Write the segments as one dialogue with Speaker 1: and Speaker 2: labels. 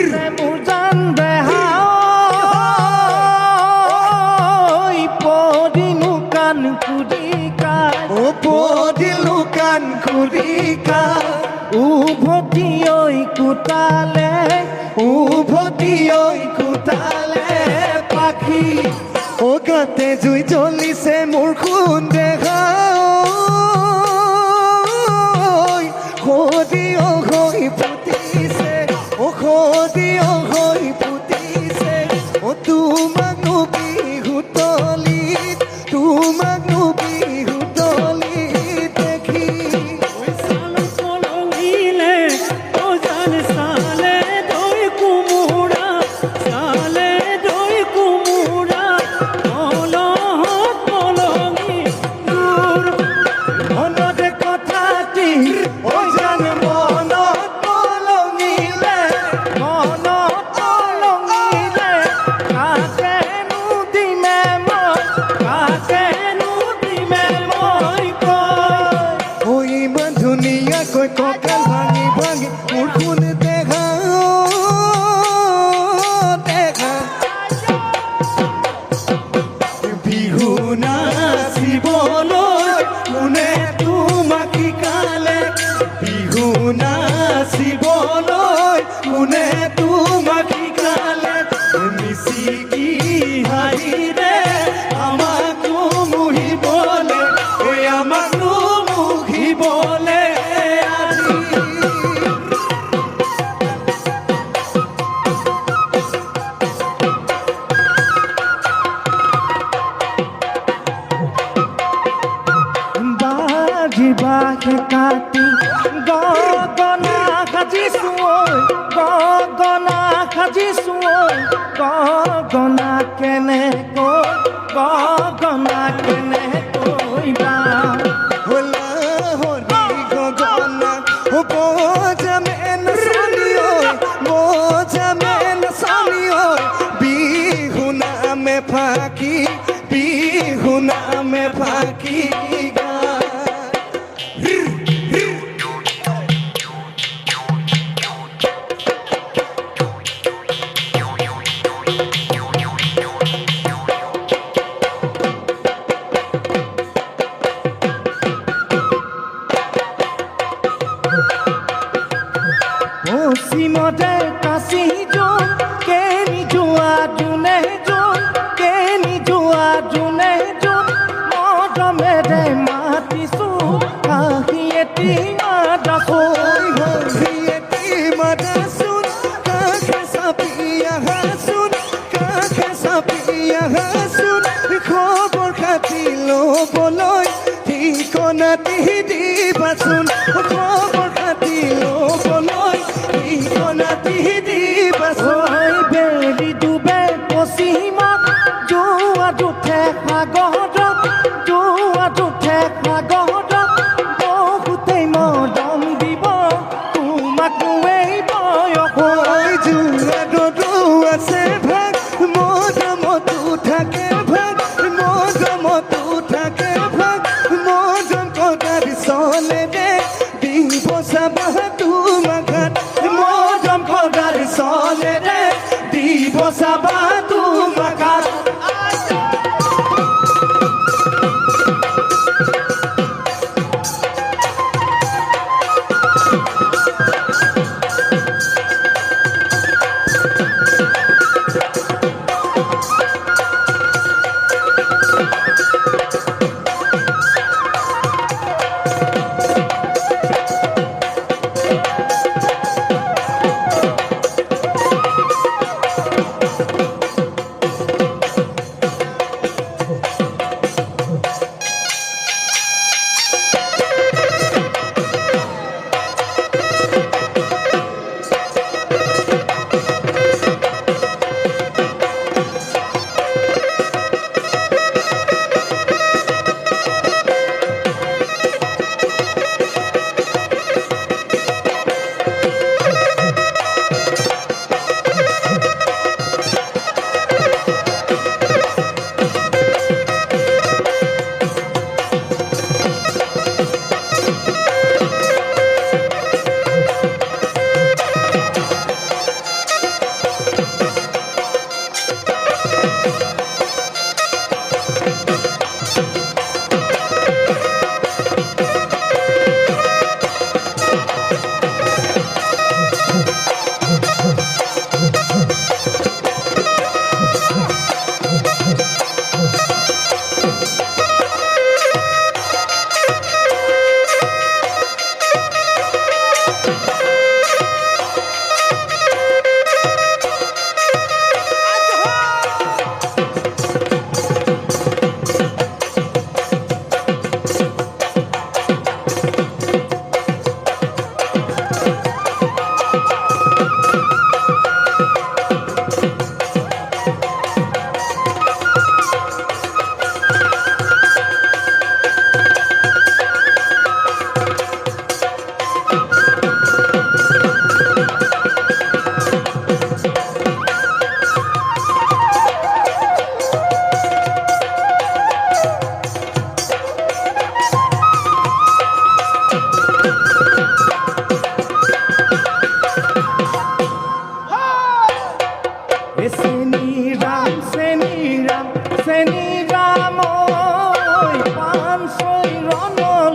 Speaker 1: আছে মোৰ জান বেহাই পদিনো কাণ কুৰিকা
Speaker 2: পদিলো কাণ কুৰিকা
Speaker 1: উভতি ঐ কোটালে
Speaker 2: উভতি ঐ কোটালে পাখি ও গাতে জুই জ্বলিছে মোৰ খুন দেখা খদি ও হৈ পুতিছে ও খদি ও হৈ পুতিছে ও তোমাক নো বিহুতলিত তোমাক নো বিহুতলিত দেখি
Speaker 1: সালো কলঙিলে ও জান সালে দৈ কুমুৰা সালে দৈ কুমুৰা কলঙি দূৰ
Speaker 2: মনতে কথাটি ও জান মনত কলঙিলে
Speaker 1: মনত কলঙিলে কাকেনো দিমে মই কয়
Speaker 2: ও ইমান ধুনীয়াকৈ কঁকাল ভাঙি ভাঙি মোৰ খুন দেখা দেখা বিহু নাচিবলৈ কোনে তোমাক শিকালে বিহু নাচিবলৈ কোনে তোমাক শিকালে মিচিকি হাঁহিৰে আমাক মুহিবলে আমাক মুহিবলে আজি
Speaker 1: বাঘি বাঘে কাটি গগনা সাজিছো গগনা সাজিছো গগনা কেনেকৈ বা
Speaker 2: होला होली गगना हो बोझा में न सानियो बिहुना में फाकी गा
Speaker 1: পশ্চিমতে কাশী যোন কেনি যোৱা যোনে যোন মৰমেৰে মাতিছো কাহি এটি মাতাছোন
Speaker 2: এটি মাদাসুন কাকে সাপিয়া হাসুন খবৰ খাতি ল'বলৈ ঠিকনাটি দিবাচোন খবৰ খাতি ল'বলৈ ঠিকনাটি দিবাচোন
Speaker 1: ঐ বেলি ডুবে পশ্চিমত যোৱাত উঠে সাগৰত বহুতেই মৰম দিব তোমাক এই বয়সত
Speaker 2: ঐ জোৰাটো আছে ভাগ মৰমতো থাকে ভাগ মৰম কটাৰি চলে দে দিব চাবা তোমাক হাত মৰম কটাৰি চলে দে দিব চাবা তোমাক হাত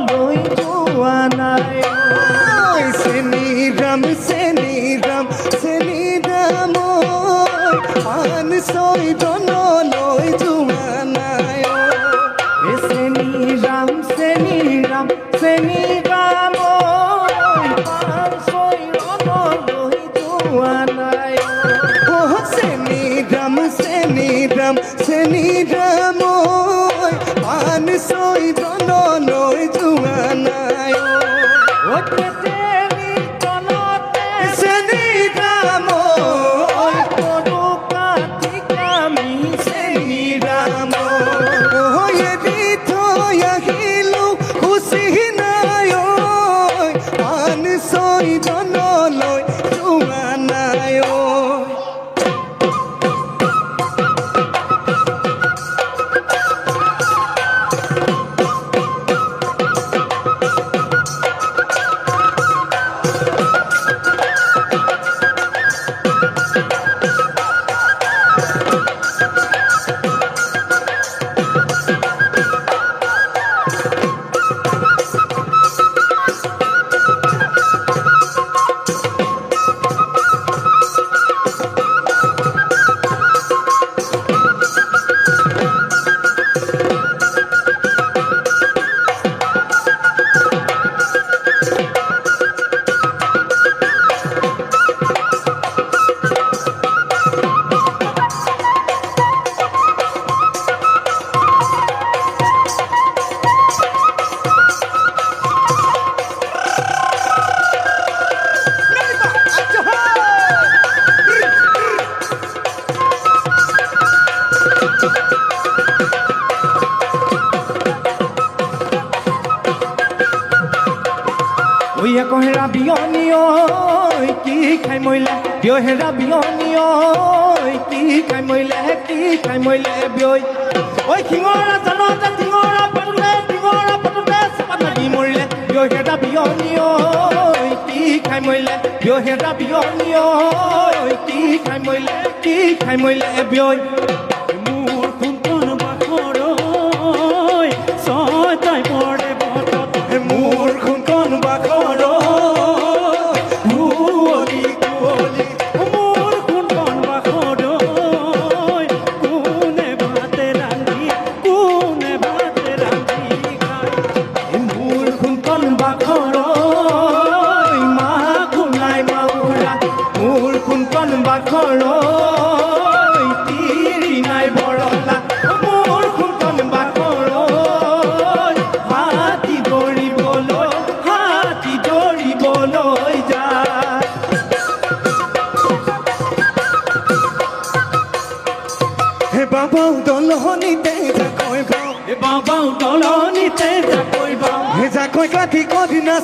Speaker 1: লৈ যোৱা নাই
Speaker 2: চেনিৰাম চেনিৰাম চেনিৰাম পাণ ছয়জন লৈ যোৱা নাই
Speaker 1: চেনি ৰাম চেনি ৰাম চেনি ৰাম পাণ ছয়জন লৈ যোৱা নাই
Speaker 2: চেনিৰাম চেনিৰাম চেনিৰাম পাণ ছয়জন লৈ যোৱা নাই
Speaker 1: তেতেলী তলতে
Speaker 2: চেনিৰাম
Speaker 1: সৰু কাঠি কামি চেনি ৰাম
Speaker 2: এৰি থৈ আহিলো খুচি নাই পাণ ছয়জনলৈ যোৱা নাই
Speaker 1: কহেৰা বিয়নী ঐ কি খাই মৰিলে বিয়হেৰা বিয়নী ঐ কি খাই মৰিলে কি খাই মৰিলে বিয়ৈ ঐ শিঙৰা জানতে টিঙৰা পাতোতে চাপাত লাগি মৰিলে বিয়হেৰা বিয়নী ঐ কি খাই মৰিলে বিয়হেৰা বিয়নী ঐ কি খাই মৰিলে কি খাই মৰিলে বিয়ৈ মোৰ কোনখন বাখৰ ছয়টাই পৰে বতত মোৰ কোনখন বাখৰ
Speaker 2: বাবাও দলনিতে যাকৈ বাও
Speaker 1: বাবাও দলনিতে যাকৈ বাও
Speaker 2: যাকৈ কাঠি কদিনা